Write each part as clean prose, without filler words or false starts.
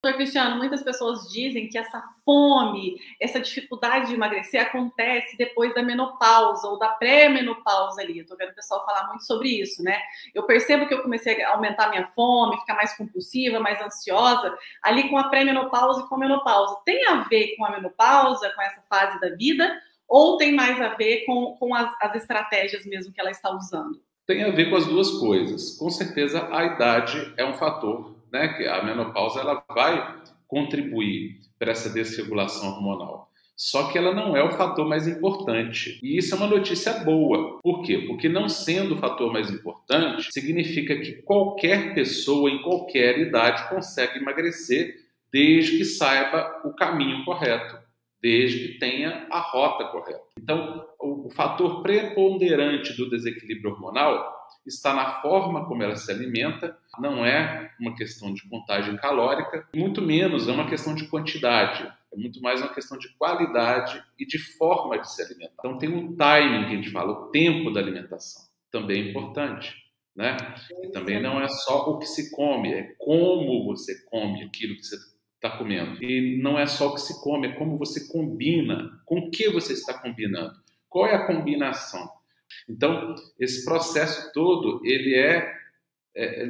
Doutor Cristiano, muitas pessoas dizem que essa fome, essa dificuldade de emagrecer acontece depois da menopausa ou da pré-menopausa ali. Eu tô vendo o pessoal falar muito sobre isso, né? Eu percebo que eu comecei a aumentar minha fome, ficar mais compulsiva, mais ansiosa, ali com a pré-menopausa e com a menopausa. Tem a ver com a menopausa, com essa fase da vida, ou tem mais a ver com as estratégias mesmo que ela está usando? Tem a ver com as duas coisas. Com certeza, a idade é um fator, né? Que a menopausa ela vai contribuir para essa desregulação hormonal. Só que ela não é o fator mais importante. E isso é uma notícia boa. Por quê? Porque não sendo o fator mais importante, significa que qualquer pessoa, em qualquer idade, consegue emagrecer desde que saiba o caminho correto, desde que tenha a rota correta. Então, o fator preponderante do desequilíbrio hormonal está na forma como ela se alimenta, não é uma questão de contagem calórica, muito menos é uma questão de quantidade, é muito mais uma questão de qualidade e de forma de se alimentar. Então tem um timing que a gente fala, o tempo da alimentação, também é importante, né? E também não é só o que se come, é como você come aquilo que você está comendo. E não é só o que se come, é como você combina, com o que você está combinando. Qual é a combinação? Então, esse processo todo, ele é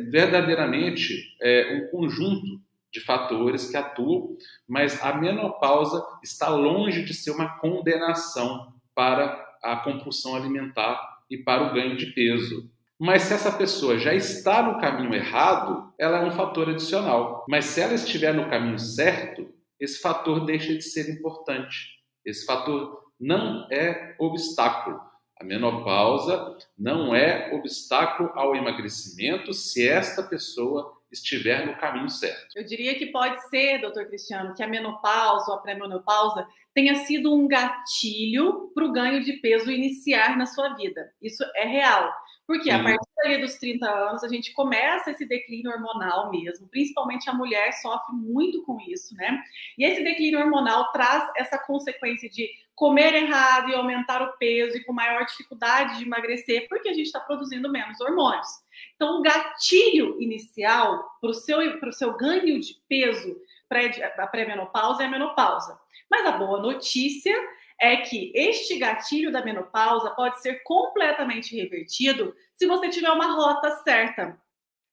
verdadeiramente um conjunto de fatores que atuam, mas a menopausa está longe de ser uma condenação para a compulsão alimentar e para o ganho de peso. Mas se essa pessoa já está no caminho errado, ela é um fator adicional. Mas se ela estiver no caminho certo, esse fator deixa de ser importante. Esse fator não é obstáculo. A menopausa não é obstáculo ao emagrecimento se esta pessoa estiver no caminho certo. Eu diria que pode ser, doutor Cristiano, que a menopausa ou a pré-menopausa tenha sido um gatilho para o ganho de peso iniciar na sua vida. Isso é real. Porque a Sim. partir ali dos 30 anos, a gente começa esse declínio hormonal mesmo. Principalmente a mulher sofre muito com isso, né? E esse declínio hormonal traz essa consequência de comer errado e aumentar o peso e com maior dificuldade de emagrecer, porque a gente está produzindo menos hormônios. Então, o gatilho inicial para o seu ganho de peso a pré-menopausa é a menopausa. Mas a boa notícia é que este gatilho da menopausa pode ser completamente revertido se você tiver uma rota certa.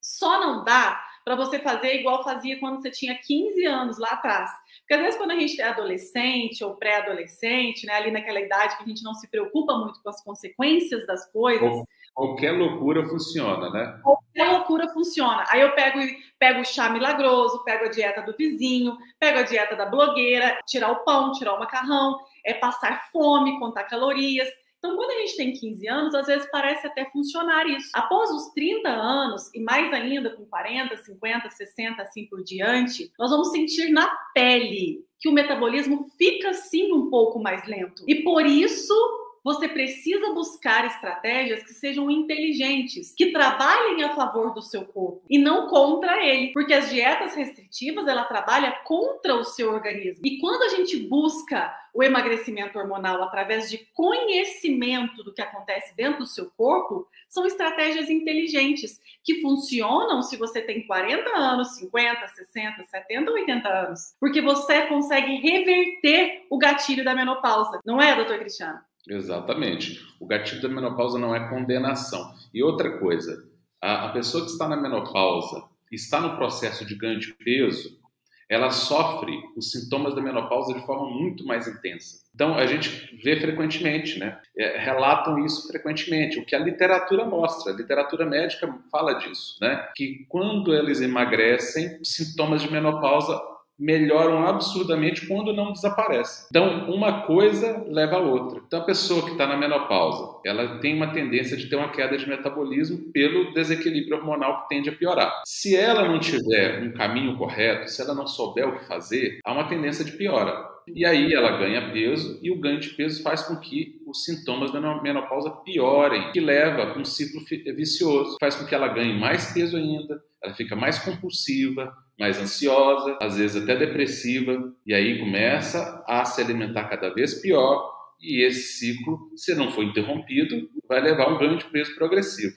Só não dá para você fazer igual fazia quando você tinha 15 anos lá atrás. Porque às vezes quando a gente é adolescente ou pré-adolescente, né, ali naquela idade que a gente não se preocupa muito com as consequências das coisas, Qualquer loucura funciona, né? qualquer loucura funciona. Aí eu pego o chá milagroso, pego a dieta do vizinho, pego a dieta da blogueira, tirar o pão, tirar o macarrão, passar fome, contar calorias. Então, quando a gente tem 15 anos, às vezes parece até funcionar isso. Após os 30 anos, e mais ainda com 40, 50, 60, assim por diante, nós vamos sentir na pele que o metabolismo fica sim um pouco mais lento. E por isso você precisa buscar estratégias que sejam inteligentes, que trabalhem a favor do seu corpo e não contra ele, porque as dietas restritivas, ela trabalha contra o seu organismo. E quando a gente busca o emagrecimento hormonal através de conhecimento do que acontece dentro do seu corpo, são estratégias inteligentes que funcionam se você tem 40 anos, 50, 60, 70, 80 anos, porque você consegue reverter o gatilho da menopausa. Não é, doutor Cristiano? Exatamente. O gatilho da menopausa não é condenação. E outra coisa, a pessoa que está na menopausa, está no processo de ganho de peso, ela sofre os sintomas da menopausa de forma muito mais intensa. Então, a gente vê frequentemente, né? Relatam isso frequentemente, o que a literatura mostra, a literatura médica fala disso, né? Que quando eles emagrecem, os sintomas de menopausa melhoram absurdamente quando não desaparecem. Então, uma coisa leva a outra. Então, a pessoa que está na menopausa, ela tem uma tendência de ter uma queda de metabolismo pelo desequilíbrio hormonal que tende a piorar. Se ela não tiver um caminho correto, se ela não souber o que fazer, há uma tendência de piora. E aí ela ganha peso e o ganho de peso faz com que os sintomas da menopausa piorem, que leva a um ciclo vicioso, faz com que ela ganhe mais peso ainda, ela fica mais compulsiva, mais ansiosa, às vezes até depressiva, e aí começa a se alimentar cada vez pior, e esse ciclo, se não for interrompido, vai levar a um ganho de peso progressivo.